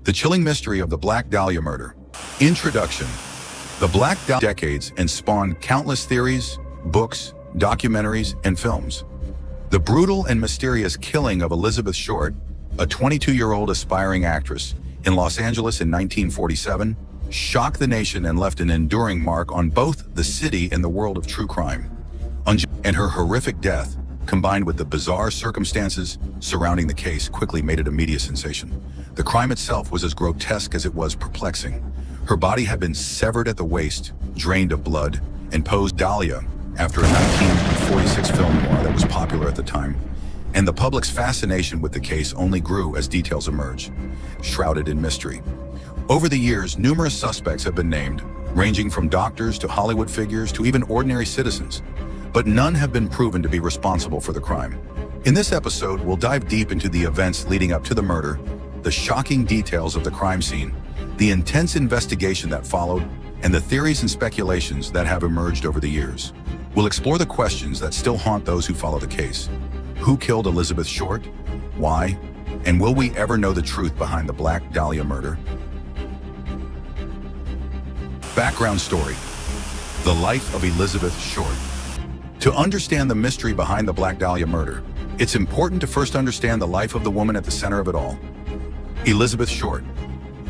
The chilling mystery of the Black Dahlia murder. Introduction. The Black Dahlia decades and spawned countless theories, books, documentaries, and films. The brutal and mysterious killing of Elizabeth Short, a 22-year-old aspiring actress, in Los Angeles in 1947, shocked the nation and left an enduring mark on both the city and the world of true crime. And her horrific death, combined with the bizarre circumstances surrounding the case, quickly made it a media sensation. The crime itself was as grotesque as it was perplexing. Her body had been severed at the waist, drained of blood, and posed Dahlia after a 1946 film noir that was popular at the time. And the public's fascination with the case only grew as details emerged, shrouded in mystery. Over the years, numerous suspects have been named, ranging from doctors to Hollywood figures to even ordinary citizens, but none have been proven to be responsible for the crime. In this episode, we'll dive deep into the events leading up to the murder, the shocking details of the crime scene, the intense investigation that followed, and the theories and speculations that have emerged over the years. We'll explore the questions that still haunt those who follow the case. Who killed Elizabeth Short? Why? And will we ever know the truth behind the Black Dahlia murder? Background story. The life of Elizabeth Short. To understand the mystery behind the Black Dahlia murder, it's important to first understand the life of the woman at the center of it all. Elizabeth Short.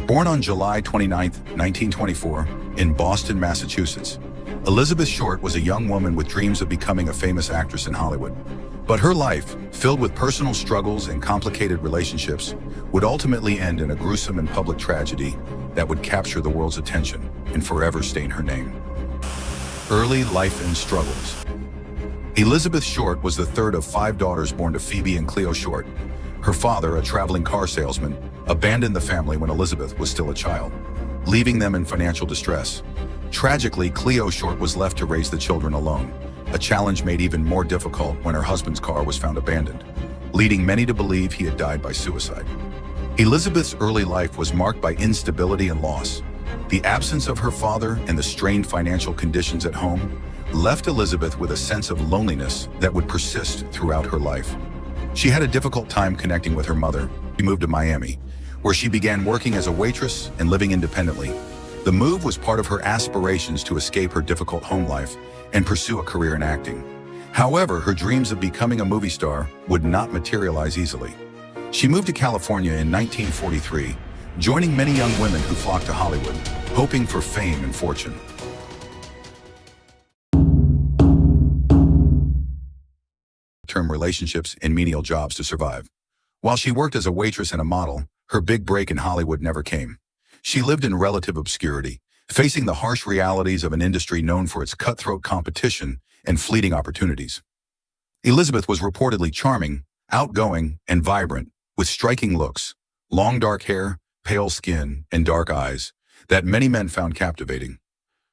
Born on July 29, 1924, in Boston, Massachusetts, Elizabeth Short was a young woman with dreams of becoming a famous actress in Hollywood. But her life, filled with personal struggles and complicated relationships, would ultimately end in a gruesome and public tragedy that would capture the world's attention and forever stain her name. Early life and struggles. Elizabeth Short was the third of 5 daughters born to Phoebe and Cleo Short. Her father, a traveling car salesman, abandoned the family when Elizabeth was still a child, leaving them in financial distress. Tragically, Cleo Short was left to raise the children alone, a challenge made even more difficult when her husband's car was found abandoned, leading many to believe he had died by suicide. Elizabeth's early life was marked by instability and loss. The absence of her father and the strained financial conditions at home left Elizabeth with a sense of loneliness that would persist throughout her life. She had a difficult time connecting with her mother. She moved to Miami, where she began working as a waitress and living independently. The move was part of her aspirations to escape her difficult home life and pursue a career in acting. However, her dreams of becoming a movie star would not materialize easily. She moved to California in 1943, joining many young women who flocked to Hollywood, hoping for fame and fortune. Term relationships and menial jobs to survive. While she worked as a waitress and a model, her big break in Hollywood never came. She lived in relative obscurity, facing the harsh realities of an industry known for its cutthroat competition and fleeting opportunities. Elizabeth was reportedly charming, outgoing, and vibrant, with striking looks, long dark hair, pale skin, and dark eyes that many men found captivating.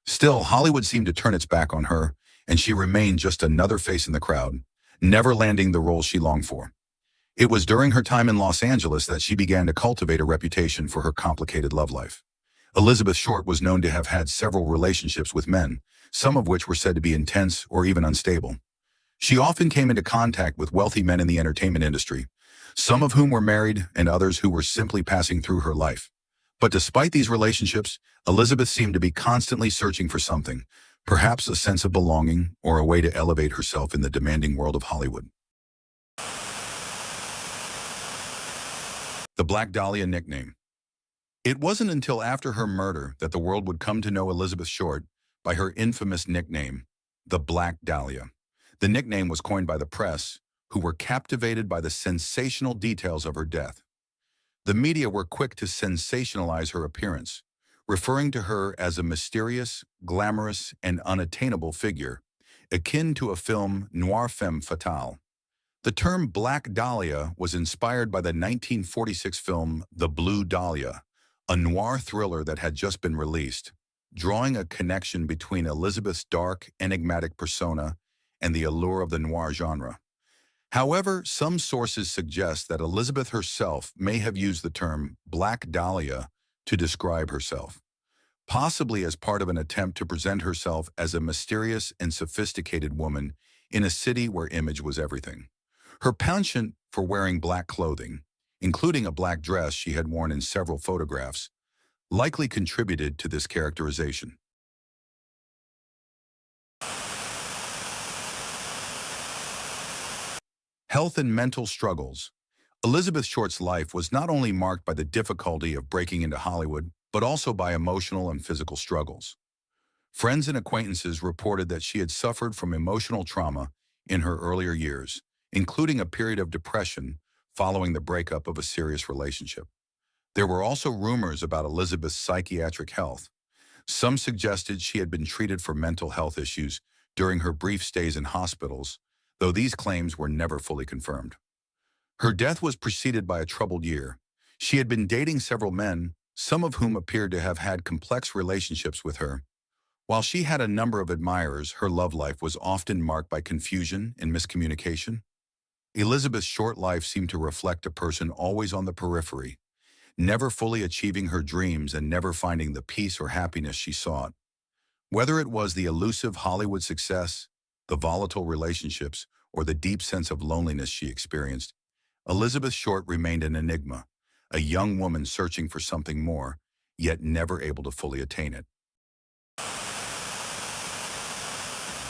Still, Hollywood seemed to turn its back on her, and she remained just another face in the crowd, never landing the role she longed for. It was during her time in Los Angeles that she began to cultivate a reputation for her complicated love life. Elizabeth Short was known to have had several relationships with men, some of which were said to be intense or even unstable. She often came into contact with wealthy men in the entertainment industry, some of whom were married and others who were simply passing through her life. But despite these relationships, Elizabeth seemed to be constantly searching for something, perhaps a sense of belonging or a way to elevate herself in the demanding world of Hollywood. The Black Dahlia nickname. It wasn't until after her murder that the world would come to know Elizabeth Short by her infamous nickname, the Black Dahlia. The nickname was coined by the press, who were captivated by the sensational details of her death. The media were quick to sensationalize her appearance, referring to her as a mysterious, glamorous, and unattainable figure, akin to a film noir femme fatale. The term Black Dahlia was inspired by the 1946 film The Blue Dahlia, a noir thriller that had just been released, drawing a connection between Elizabeth's dark, enigmatic persona and the allure of the noir genre. However, some sources suggest that Elizabeth herself may have used the term Black Dahlia to describe herself, possibly as part of an attempt to present herself as a mysterious and sophisticated woman in a city where image was everything. Her penchant for wearing black clothing, including a black dress she had worn in several photographs, likely contributed to this characterization. Health and mental struggles. Elizabeth Short's life was not only marked by the difficulty of breaking into Hollywood, but also by emotional and physical struggles. Friends and acquaintances reported that she had suffered from emotional trauma in her earlier years, including a period of depression following the breakup of a serious relationship. There were also rumors about Elizabeth's psychiatric health. Some suggested she had been treated for mental health issues during her brief stays in hospitals, though these claims were never fully confirmed. Her death was preceded by a troubled year. She had been dating several men, some of whom appeared to have had complex relationships with her. While she had a number of admirers, her love life was often marked by confusion and miscommunication. Elizabeth's short life seemed to reflect a person always on the periphery, never fully achieving her dreams and never finding the peace or happiness she sought. Whether it was the elusive Hollywood success, the volatile relationships, or the deep sense of loneliness she experienced, Elizabeth Short remained an enigma, a young woman searching for something more, yet never able to fully attain it.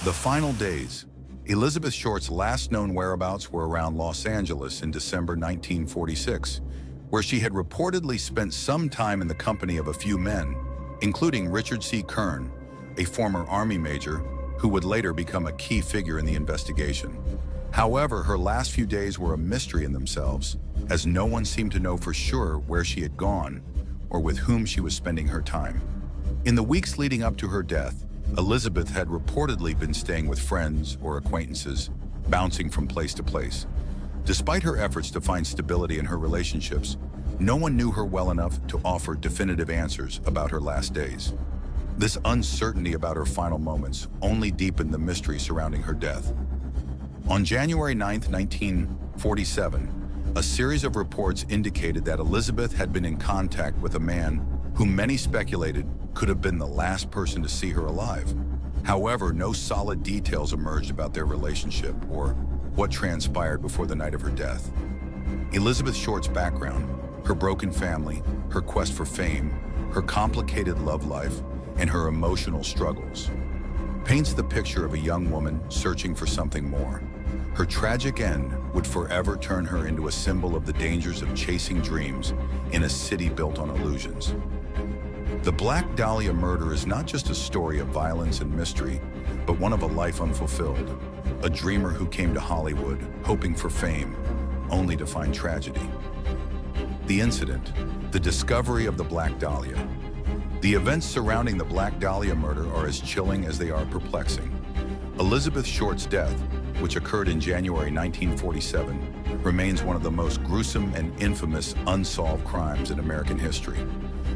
The final days. Elizabeth Short's last known whereabouts were around Los Angeles in December 1946, where she had reportedly spent some time in the company of a few men, including Richard C. Kern, a former Army major who would later become a key figure in the investigation. However, her last few days were a mystery in themselves, as no one seemed to know for sure where she had gone or with whom she was spending her time. In the weeks leading up to her death, Elizabeth had reportedly been staying with friends or acquaintances, bouncing from place to place. Despite her efforts to find stability in her relationships, no one knew her well enough to offer definitive answers about her last days. This uncertainty about her final moments only deepened the mystery surrounding her death. On January 9, 1947, a series of reports indicated that Elizabeth had been in contact with a man whom many speculated could have been the last person to see her alive. However, no solid details emerged about their relationship or what transpired before the night of her death. Elizabeth Short's background, her broken family, her quest for fame, her complicated love life, and her emotional struggles paints the picture of a young woman searching for something more. Her tragic end would forever turn her into a symbol of the dangers of chasing dreams in a city built on illusions. The Black Dahlia murder is not just a story of violence and mystery, but one of a life unfulfilled, a dreamer who came to Hollywood hoping for fame, only to find tragedy. The incident, the discovery of the Black Dahlia. The events surrounding the Black Dahlia murder are as chilling as they are perplexing. Elizabeth Short's death, which occurred in January 1947, remains one of the most gruesome and infamous unsolved crimes in American history.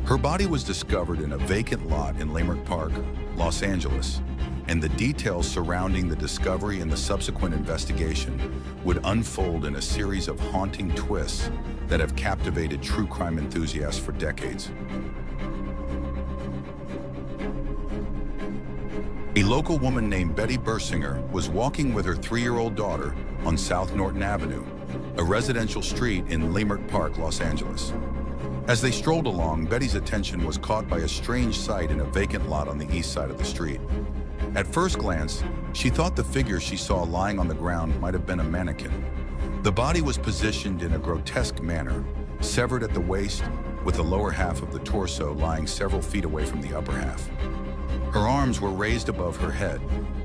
Her body was discovered in a vacant lot in Leimert Park, Los Angeles, and the details surrounding the discovery and the subsequent investigation would unfold in a series of haunting twists that have captivated true crime enthusiasts for decades. A local woman named Betty Bersinger was walking with her 3-year-old daughter on South Norton Avenue, a residential street in Leimert Park, Los Angeles. As they strolled along, Betty's attention was caught by a strange sight in a vacant lot on the east side of the street. At first glance, she thought the figure she saw lying on the ground might have been a mannequin. The body was positioned in a grotesque manner, severed at the waist, with the lower half of the torso lying several feet away from the upper half. Her arms were raised above her head,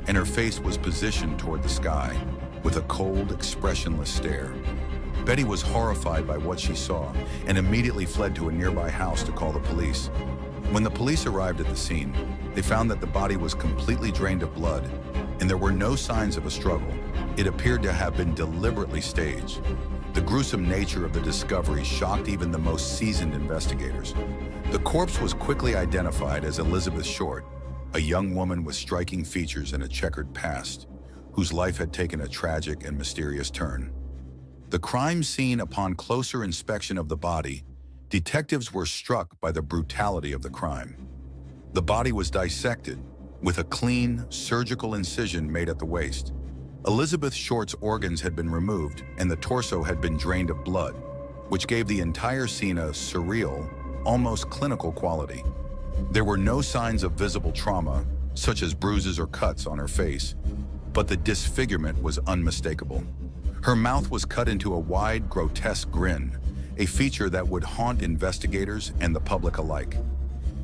and her face was positioned toward the sky, with a cold, expressionless stare. Betty was horrified by what she saw and immediately fled to a nearby house to call the police. When the police arrived at the scene, they found that the body was completely drained of blood, and there were no signs of a struggle. It appeared to have been deliberately staged. The gruesome nature of the discovery shocked even the most seasoned investigators. The corpse was quickly identified as Elizabeth Short, a young woman with striking features and a checkered past, whose life had taken a tragic and mysterious turn. The crime scene, upon closer inspection of the body, detectives were struck by the brutality of the crime. The body was dissected, with a clean, surgical incision made at the waist. Elizabeth Short's organs had been removed, and the torso had been drained of blood. which gave the entire scene a surreal, almost clinical quality. There were no signs of visible trauma, such as bruises or cuts on her face, but the disfigurement was unmistakable. Her mouth was cut into a wide, grotesque grin, a feature that would haunt investigators and the public alike.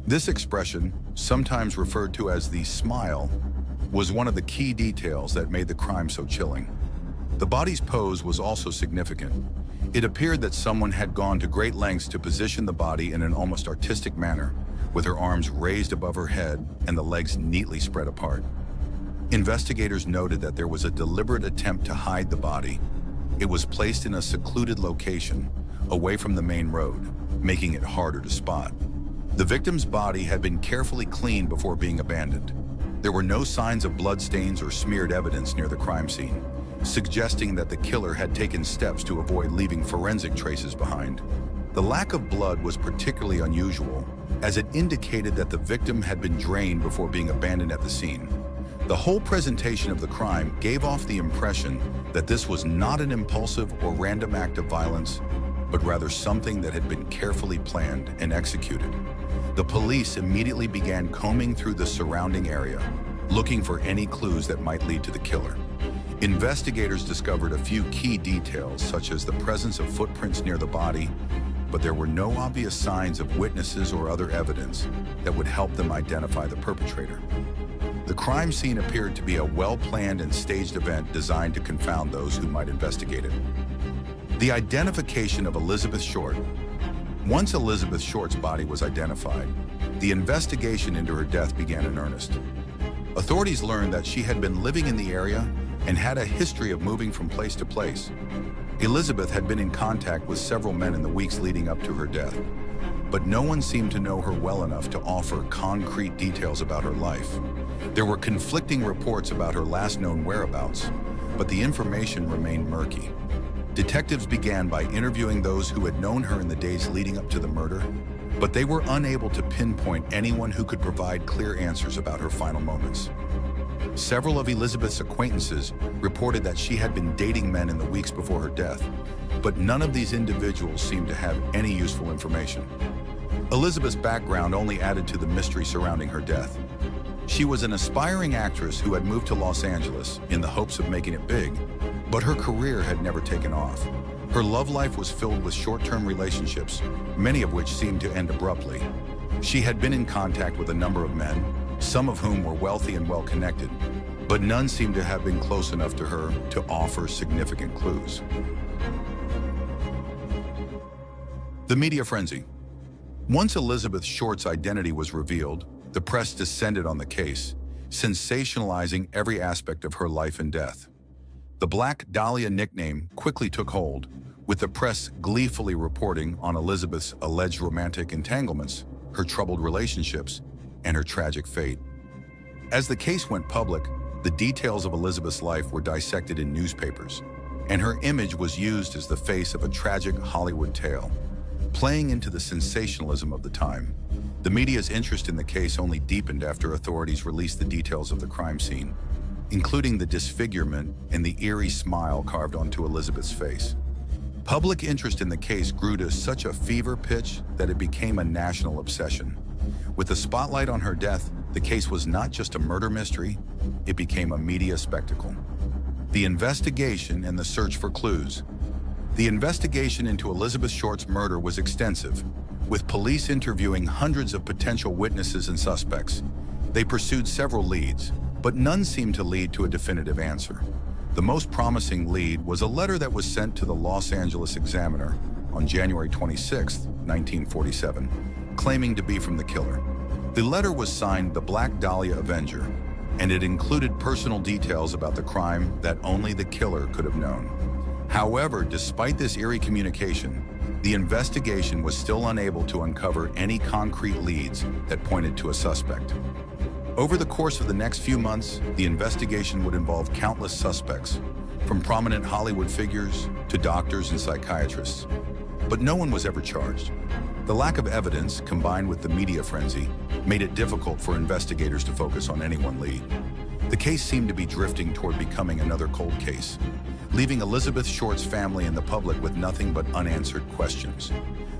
This expression, sometimes referred to as the smile, was one of the key details that made the crime so chilling. The body's pose was also significant. It appeared that someone had gone to great lengths to position the body in an almost artistic manner, with her arms raised above her head and the legs neatly spread apart. Investigators noted that there was a deliberate attempt to hide the body. It was placed in a secluded location, away from the main road, making it harder to spot. The victim's body had been carefully cleaned before being abandoned. There were no signs of bloodstains or smeared evidence near the crime scene, suggesting that the killer had taken steps to avoid leaving forensic traces behind. The lack of blood was particularly unusual, as it indicated that the victim had been drained before being abandoned at the scene. The whole presentation of the crime gave off the impression that this was not an impulsive or random act of violence, but rather something that had been carefully planned and executed. The police immediately began combing through the surrounding area, looking for any clues that might lead to the killer. Investigators discovered a few key details, such as the presence of footprints near the body, but there were no obvious signs of witnesses or other evidence that would help them identify the perpetrator. The crime scene appeared to be a well-planned and staged event designed to confound those who might investigate it. The identification of Elizabeth Short. Once Elizabeth Short's body was identified, the investigation into her death began in earnest. Authorities learned that she had been living in the area and had a history of moving from place to place. Elizabeth had been in contact with several men in the weeks leading up to her death, but no one seemed to know her well enough to offer concrete details about her life. There were conflicting reports about her last known whereabouts, but the information remained murky. Detectives began by interviewing those who had known her in the days leading up to the murder, but they were unable to pinpoint anyone who could provide clear answers about her final moments. Several of Elizabeth's acquaintances reported that she had been dating men in the weeks before her death, but none of these individuals seemed to have any useful information. Elizabeth's background only added to the mystery surrounding her death. She was an aspiring actress who had moved to Los Angeles in the hopes of making it big, but her career had never taken off. Her love life was filled with short-term relationships, many of which seemed to end abruptly. She had been in contact with a number of men, some of whom were wealthy and well-connected, but none seemed to have been close enough to her to offer significant clues. The media frenzy. Once Elizabeth Short's identity was revealed, the press descended on the case, sensationalizing every aspect of her life and death. The Black Dahlia nickname quickly took hold, with the press gleefully reporting on Elizabeth's alleged romantic entanglements, her troubled relationships, and her tragic fate. As the case went public, the details of Elizabeth's life were dissected in newspapers, and her image was used as the face of a tragic Hollywood tale. Playing into the sensationalism of the time, the media's interest in the case only deepened after authorities released the details of the crime scene, including the disfigurement and the eerie smile carved onto Elizabeth's face. Public interest in the case grew to such a fever pitch that it became a national obsession. With the spotlight on her death, the case was not just a murder mystery, it became a media spectacle. The investigation and the search for clues. The investigation into Elizabeth Short's murder was extensive, with police interviewing hundreds of potential witnesses and suspects. They pursued several leads, but none seemed to lead to a definitive answer. The most promising lead was a letter that was sent to the Los Angeles Examiner on January 26, 1947, claiming to be from the killer. The letter was signed the Black Dahlia Avenger, and it included personal details about the crime that only the killer could have known. However, despite this eerie communication, the investigation was still unable to uncover any concrete leads that pointed to a suspect. Over the course of the next few months, the investigation would involve countless suspects, from prominent Hollywood figures to doctors and psychiatrists. But no one was ever charged. The lack of evidence, combined with the media frenzy, made it difficult for investigators to focus on any one lead. The case seemed to be drifting toward becoming another cold case, leaving Elizabeth Short's family and the public with nothing but unanswered questions.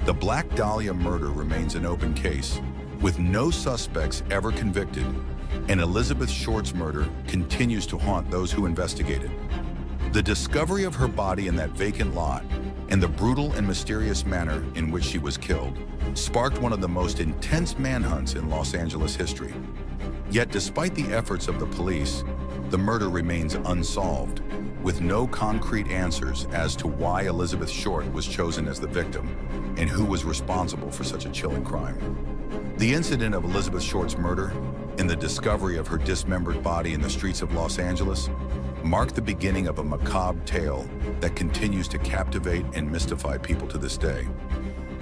The Black Dahlia murder remains an open case, with no suspects ever convicted, and Elizabeth Short's murder continues to haunt those who investigate it. The discovery of her body in that vacant lot and the brutal and mysterious manner in which she was killed sparked one of the most intense manhunts in Los Angeles history. Yet despite the efforts of the police, the murder remains unsolved, with no concrete answers as to why Elizabeth Short was chosen as the victim and who was responsible for such a chilling crime. The incident of Elizabeth Short's murder and the discovery of her dismembered body in the streets of Los Angeles marked the beginning of a macabre tale that continues to captivate and mystify people to this day.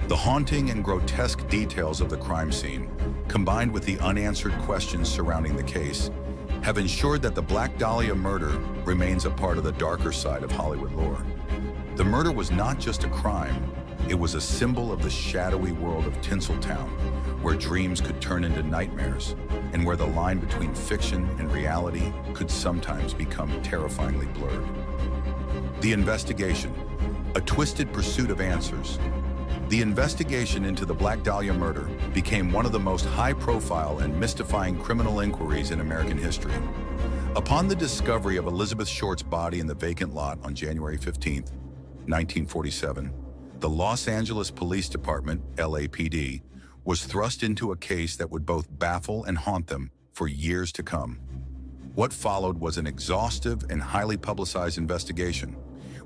The haunting and grotesque details of the crime scene, combined with the unanswered questions surrounding the case, have ensured that the Black Dahlia murder remains a part of the darker side of Hollywood lore. The murder was not just a crime, it was a symbol of the shadowy world of Tinseltown, where dreams could turn into nightmares, and where the line between fiction and reality could sometimes become terrifyingly blurred. The investigation, a twisted pursuit of answers. The investigation into the Black Dahlia murder became one of the most high-profile and mystifying criminal inquiries in American history. Upon the discovery of Elizabeth Short's body in the vacant lot on January 15, 1947, the Los Angeles Police Department, LAPD, was thrust into a case that would both baffle and haunt them for years to come. What followed was an exhaustive and highly publicized investigation,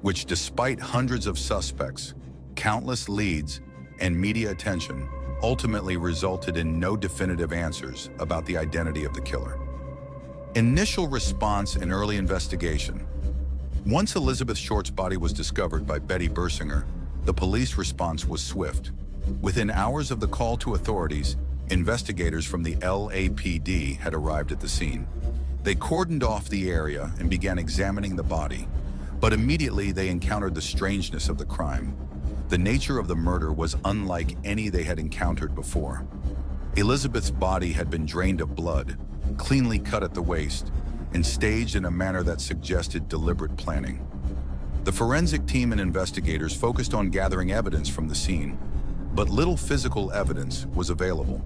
which, despite hundreds of suspects, countless leads, and media attention, ultimately resulted in no definitive answers about the identity of the killer. Initial response and early investigation. Once Elizabeth Short's body was discovered by Betty Bersinger, the police response was swift. Within hours of the call to authorities, investigators from the LAPD had arrived at the scene. They cordoned off the area and began examining the body, but immediately they encountered the strangeness of the crime. The nature of the murder was unlike any they had encountered before. Elizabeth's body had been drained of blood, cleanly cut at the waist, and staged in a manner that suggested deliberate planning. The forensic team and investigators focused on gathering evidence from the scene, but little physical evidence was available.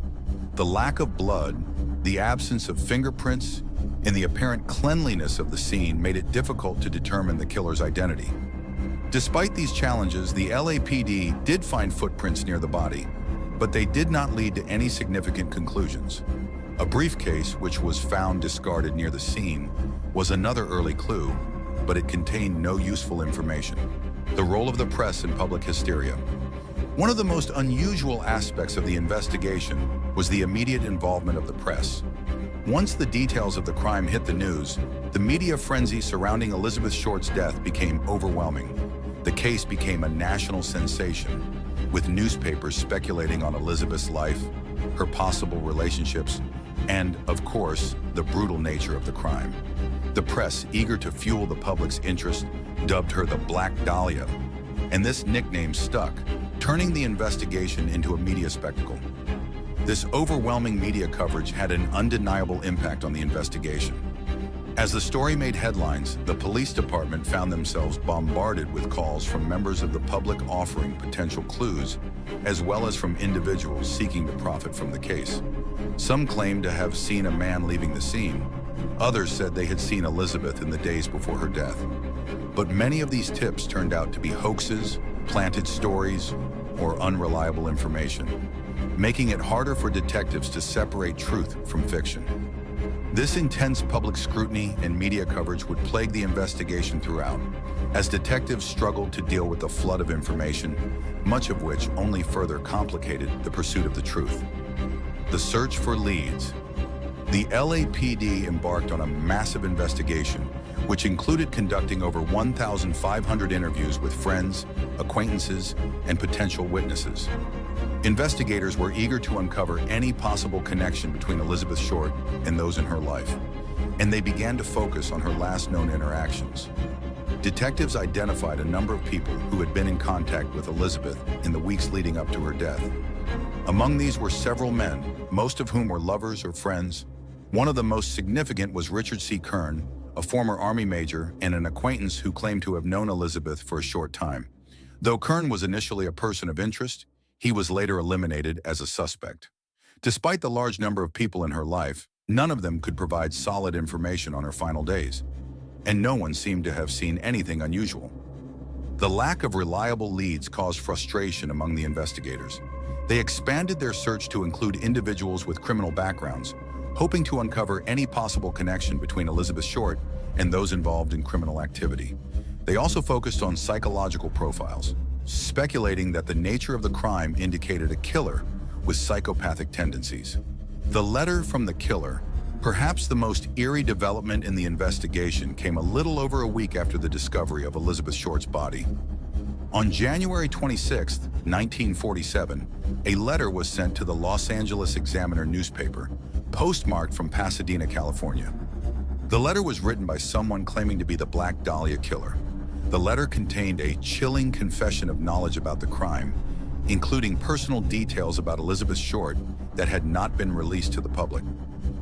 The lack of blood, the absence of fingerprints, and the apparent cleanliness of the scene made it difficult to determine the killer's identity. Despite these challenges, the LAPD did find footprints near the body, but they did not lead to any significant conclusions. A briefcase, which was found discarded near the scene, was another early clue, but it contained no useful information. The role of the press in public hysteria. One of the most unusual aspects of the investigation was the immediate involvement of the press. Once the details of the crime hit the news, the media frenzy surrounding Elizabeth Short's death became overwhelming. The case became a national sensation, with newspapers speculating on Elizabeth's life, her possible relationships, and, of course, the brutal nature of the crime. The press, eager to fuel the public's interest, dubbed her the Black Dahlia, and this nickname stuck, turning the investigation into a media spectacle. This overwhelming media coverage had an undeniable impact on the investigation. As the story made headlines, the police department found themselves bombarded with calls from members of the public offering potential clues, as well as from individuals seeking to profit from the case. Some claimed to have seen a man leaving the scene. Others said they had seen Elizabeth in the days before her death. But many of these tips turned out to be hoaxes, planted stories, or unreliable information, making it harder for detectives to separate truth from fiction. This intense public scrutiny and media coverage would plague the investigation throughout, as detectives struggled to deal with the flood of information, much of which only further complicated the pursuit of the truth. The search for leads. The LAPD embarked on a massive investigation, which included conducting over 1,500 interviews with friends, acquaintances, and potential witnesses. Investigators were eager to uncover any possible connection between Elizabeth Short and those in her life, and they began to focus on her last known interactions. Detectives identified a number of people who had been in contact with Elizabeth in the weeks leading up to her death. Among these were several men, most of whom were lovers or friends, One of the most significant was Richard C. Kern, a former Army major and an acquaintance who claimed to have known Elizabeth for a short time. Though Kern was initially a person of interest, he was later eliminated as a suspect. Despite the large number of people in her life, none of them could provide solid information on her final days, and no one seemed to have seen anything unusual. The lack of reliable leads caused frustration among the investigators. They expanded their search to include individuals with criminal backgrounds, hoping to uncover any possible connection between Elizabeth Short and those involved in criminal activity. They also focused on psychological profiles, speculating that the nature of the crime indicated a killer with psychopathic tendencies. The letter from the killer, perhaps the most eerie development in the investigation, came a little over a week after the discovery of Elizabeth Short's body. On January 26, 1947, a letter was sent to the Los Angeles Examiner newspaper, postmarked from Pasadena, California. The letter was written by someone claiming to be the Black Dahlia killer. The letter contained a chilling confession of knowledge about the crime, including personal details about Elizabeth Short that had not been released to the public.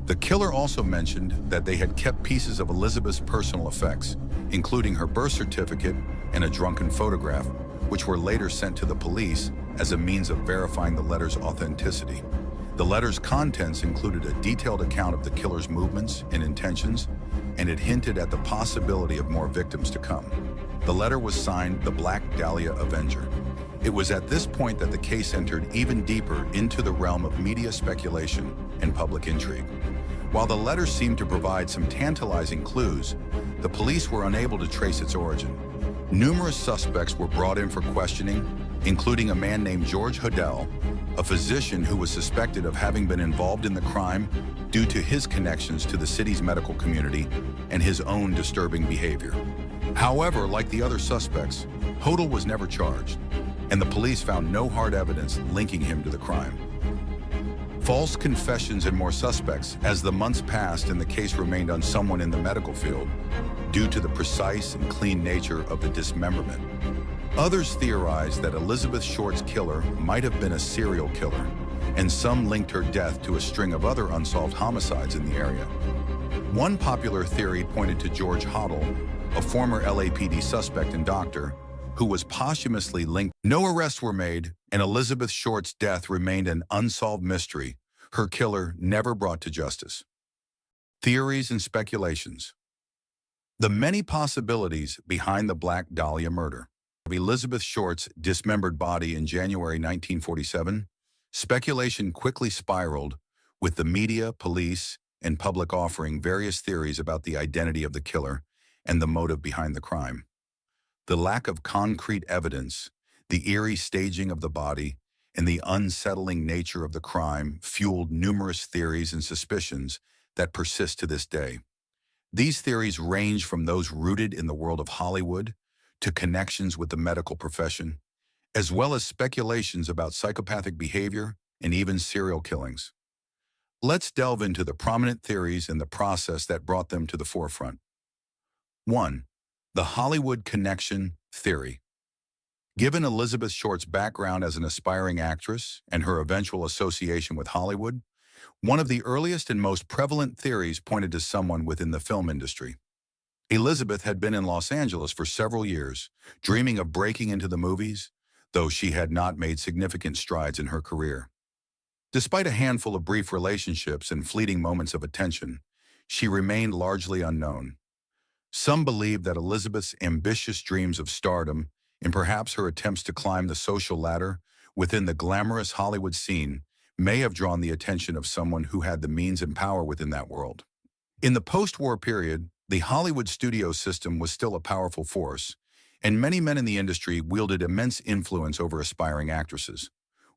The killer also mentioned that they had kept pieces of Elizabeth's personal effects, including her birth certificate and a drunken photograph, which were later sent to the police as a means of verifying the letter's authenticity. The letter's contents included a detailed account of the killer's movements and intentions, and it hinted at the possibility of more victims to come. The letter was signed the Black Dahlia Avenger. It was at this point that the case entered even deeper into the realm of media speculation and public intrigue. While the letter seemed to provide some tantalizing clues, the police were unable to trace its origin. Numerous suspects were brought in for questioning, including a man named George Hodel, a physician who was suspected of having been involved in the crime due to his connections to the city's medical community and his own disturbing behavior. However, like the other suspects, Hodel was never charged, and the police found no hard evidence linking him to the crime. False confessions and more suspects as the months passed and the case remained on someone in the medical field due to the precise and clean nature of the dismemberment. Others theorized that Elizabeth Short's killer might have been a serial killer, and some linked her death to a string of other unsolved homicides in the area. One popular theory pointed to George Hodel, a former LAPD suspect and doctor, who was posthumously linked. No arrests were made, and Elizabeth Short's death remained an unsolved mystery, her killer never brought to justice. Theories and speculations. The many possibilities behind the Black Dahlia murder. Of Elizabeth Short's dismembered body in January 1947, speculation quickly spiraled, with the media, police, and public offering various theories about the identity of the killer and the motive behind the crime. The lack of concrete evidence, the eerie staging of the body, and the unsettling nature of the crime fueled numerous theories and suspicions that persist to this day. These theories range from those rooted in the world of Hollywood to connections with the medical profession, as well as speculations about psychopathic behavior and even serial killings. Let's delve into the prominent theories and the process that brought them to the forefront. 1. The Hollywood connection theory. Given Elizabeth Short's background as an aspiring actress and her eventual association with Hollywood, one of the earliest and most prevalent theories pointed to someone within the film industry. Elizabeth had been in Los Angeles for several years, dreaming of breaking into the movies, though she had not made significant strides in her career. Despite a handful of brief relationships and fleeting moments of attention, she remained largely unknown. Some believed that Elizabeth's ambitious dreams of stardom and perhaps her attempts to climb the social ladder within the glamorous Hollywood scene may have drawn the attention of someone who had the means and power within that world. In the post-war period, the Hollywood studio system was still a powerful force, and many men in the industry wielded immense influence over aspiring actresses.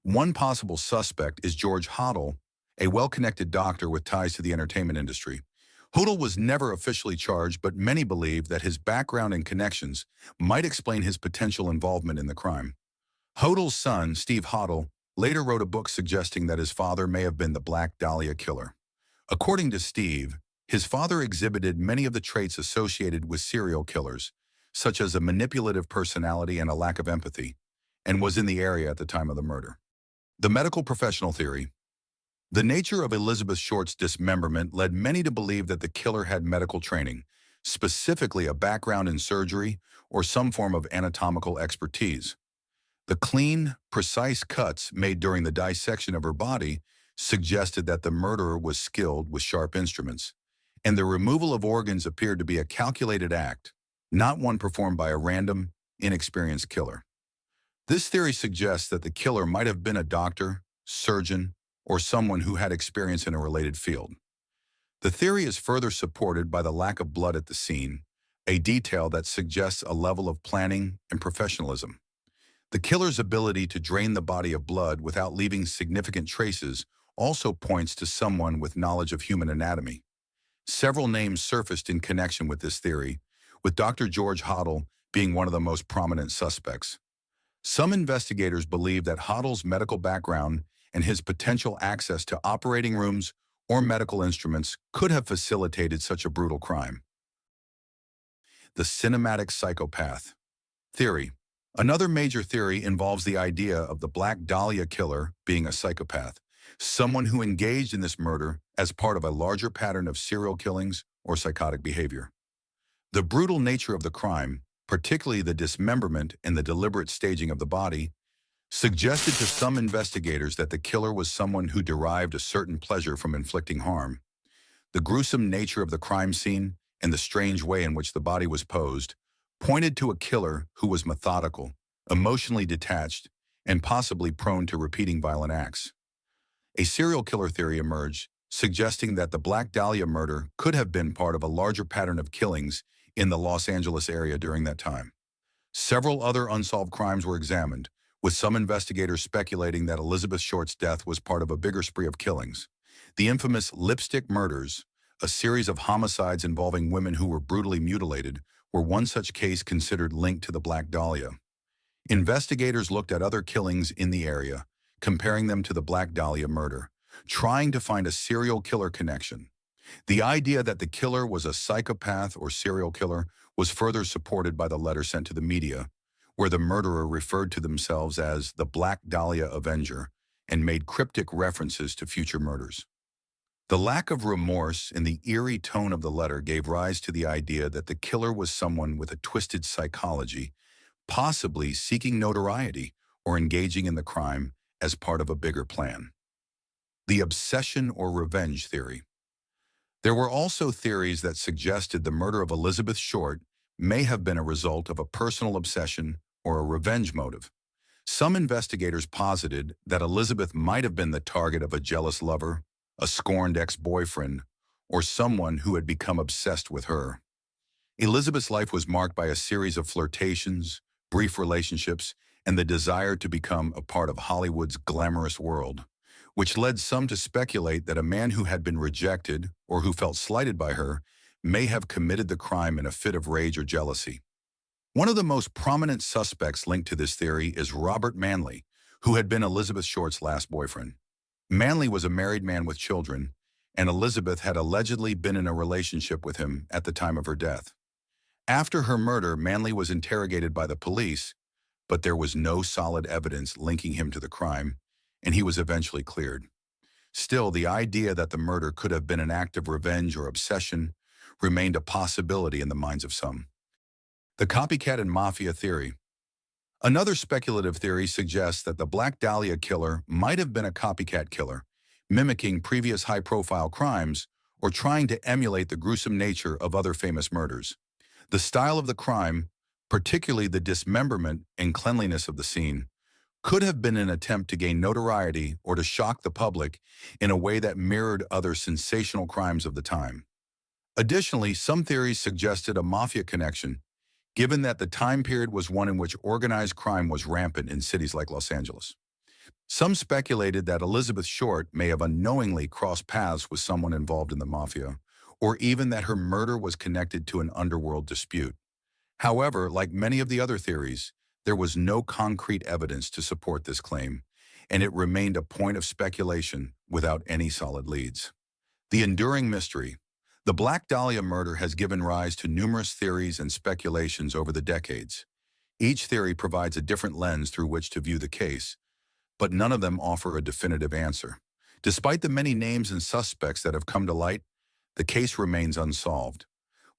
One possible suspect is George Hodel, a well-connected doctor with ties to the entertainment industry. Hodel was never officially charged, but many believe that his background and connections might explain his potential involvement in the crime. Hodel's son, Steve Hodel, later wrote a book suggesting that his father may have been the Black Dahlia killer. According to Steve, his father exhibited many of the traits associated with serial killers, such as a manipulative personality and a lack of empathy, and was in the area at the time of the murder. The medical professional theory. The nature of Elizabeth Short's dismemberment led many to believe that the killer had medical training, specifically a background in surgery or some form of anatomical expertise. The clean, precise cuts made during the dissection of her body suggested that the murderer was skilled with sharp instruments, and the removal of organs appeared to be a calculated act, not one performed by a random, inexperienced killer. This theory suggests that the killer might have been a doctor, surgeon, or someone who had experience in a related field. The theory is further supported by the lack of blood at the scene, a detail that suggests a level of planning and professionalism. The killer's ability to drain the body of blood without leaving significant traces also points to someone with knowledge of human anatomy. Several names surfaced in connection with this theory, with Dr. George Hoddle being one of the most prominent suspects. Some investigators believe that Hoddle's medical background and his potential access to operating rooms or medical instruments could have facilitated such a brutal crime. The cinematic psychopath theory. Another major theory involves the idea of the Black Dahlia killer being a psychopath, someone who engaged in this murder as part of a larger pattern of serial killings or psychotic behavior. The brutal nature of the crime, particularly the dismemberment and the deliberate staging of the body, suggested to some investigators that the killer was someone who derived a certain pleasure from inflicting harm. The gruesome nature of the crime scene and the strange way in which the body was posed pointed to a killer who was methodical, emotionally detached, and possibly prone to repeating violent acts. A serial killer theory emerged, suggesting that the Black Dahlia murder could have been part of a larger pattern of killings in the Los Angeles area during that time. Several other unsolved crimes were examined, with some investigators speculating that Elizabeth Short's death was part of a bigger spree of killings. The infamous lipstick murders, a series of homicides involving women who were brutally mutilated, were one such case considered linked to the Black Dahlia. Investigators looked at other killings in the area, comparing them to the Black Dahlia murder, trying to find a serial killer connection. The idea that the killer was a psychopath or serial killer was further supported by the letter sent to the media, where the murderer referred to themselves as the Black Dahlia Avenger and made cryptic references to future murders. The lack of remorse and the eerie tone of the letter gave rise to the idea that the killer was someone with a twisted psychology, possibly seeking notoriety or engaging in the crime as part of a bigger plan. The obsession or revenge theory. There were also theories that suggested the murder of Elizabeth Short may have been a result of a personal obsession or a revenge motive. Some investigators posited that Elizabeth might have been the target of a jealous lover, a scorned ex-boyfriend, or someone who had become obsessed with her. Elizabeth's life was marked by a series of flirtations, brief relationships, and the desire to become a part of Hollywood's glamorous world, which led some to speculate that a man who had been rejected or who felt slighted by her may have committed the crime in a fit of rage or jealousy. One of the most prominent suspects linked to this theory is Robert Manley, who had been Elizabeth Short's last boyfriend. Manley was a married man with children, and Elizabeth had allegedly been in a relationship with him at the time of her death. After her murder, Manley was interrogated by the police, but there was no solid evidence linking him to the crime, and he was eventually cleared. Still, the idea that the murder could have been an act of revenge or obsession remained a possibility in the minds of some. The copycat and mafia theory. Another speculative theory suggests that the Black Dahlia killer might have been a copycat killer, mimicking previous high-profile crimes or trying to emulate the gruesome nature of other famous murders. The style of the crime, particularly the dismemberment and cleanliness of the scene, could have been an attempt to gain notoriety or to shock the public in a way that mirrored other sensational crimes of the time. Additionally, some theories suggested a mafia connection, given that the time period was one in which organized crime was rampant in cities like Los Angeles. Some speculated that Elizabeth Short may have unknowingly crossed paths with someone involved in the mafia, or even that her murder was connected to an underworld dispute. However, like many of the other theories, there was no concrete evidence to support this claim, and it remained a point of speculation without any solid leads. The enduring mystery. The Black Dahlia murder has given rise to numerous theories and speculations over the decades. Each theory provides a different lens through which to view the case, but none of them offer a definitive answer. Despite the many names and suspects that have come to light, the case remains unsolved,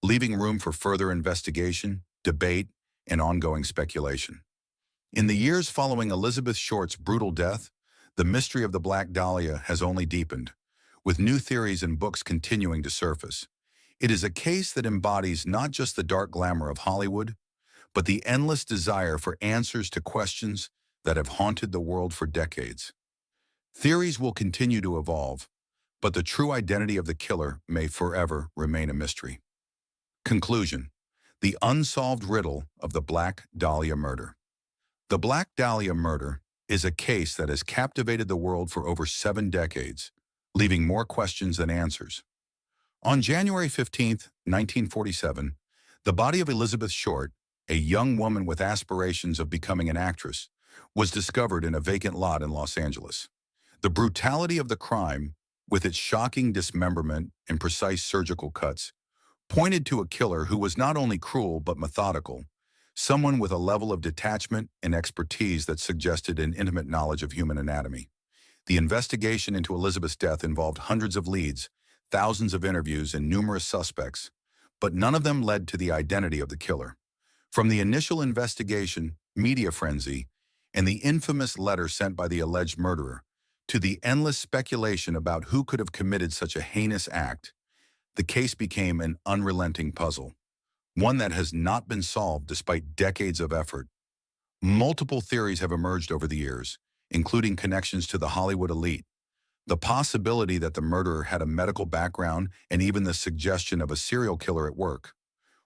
leaving room for further investigation, debate, and ongoing speculation. In the years following Elizabeth Short's brutal death, the mystery of the Black Dahlia has only deepened, with new theories and books continuing to surface. It is a case that embodies not just the dark glamour of Hollywood, but the endless desire for answers to questions that have haunted the world for decades. Theories will continue to evolve, but the true identity of the killer may forever remain a mystery. Conclusion: the unsolved riddle of the Black Dahlia murder. The Black Dahlia murder is a case that has captivated the world for over 7 decades, leaving more questions than answers. On January 15, 1947, the body of Elizabeth Short, a young woman with aspirations of becoming an actress, was discovered in a vacant lot in Los Angeles. The brutality of the crime, with its shocking dismemberment and precise surgical cuts, pointed to a killer who was not only cruel but methodical, someone with a level of detachment and expertise that suggested an intimate knowledge of human anatomy. The investigation into Elizabeth's death involved hundreds of leads, thousands of interviews, and numerous suspects, but none of them led to the identity of the killer. From the initial investigation, media frenzy, and the infamous letter sent by the alleged murderer, to the endless speculation about who could have committed such a heinous act, the case became an unrelenting puzzle, one that has not been solved despite decades of effort. Multiple theories have emerged over the years, including connections to the Hollywood elite, the possibility that the murderer had a medical background, and even the suggestion of a serial killer at work.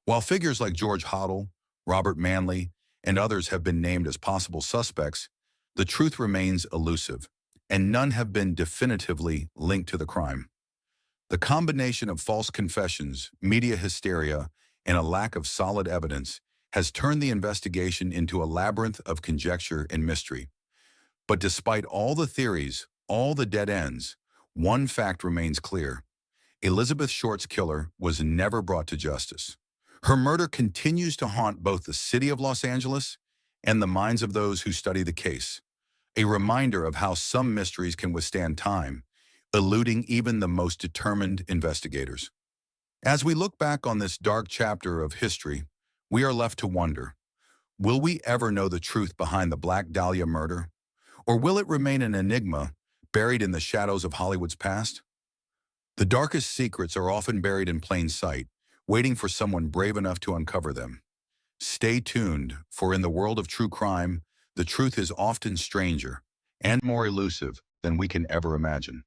While figures like George Hoddle, Robert Manley, and others have been named as possible suspects, the truth remains elusive, and none have been definitively linked to the crime. The combination of false confessions, media hysteria, and a lack of solid evidence has turned the investigation into a labyrinth of conjecture and mystery. But despite all the theories, all the dead ends, one fact remains clear: Elizabeth Short's killer was never brought to justice. Her murder continues to haunt both the city of Los Angeles and the minds of those who study the case, a reminder of how some mysteries can withstand time, eluding even the most determined investigators. As we look back on this dark chapter of history, we are left to wonder, will we ever know the truth behind the Black Dahlia murder? Or will it remain an enigma buried in the shadows of Hollywood's past? The darkest secrets are often buried in plain sight, waiting for someone brave enough to uncover them. Stay tuned, for in the world of true crime, the truth is often stranger and more elusive than we can ever imagine.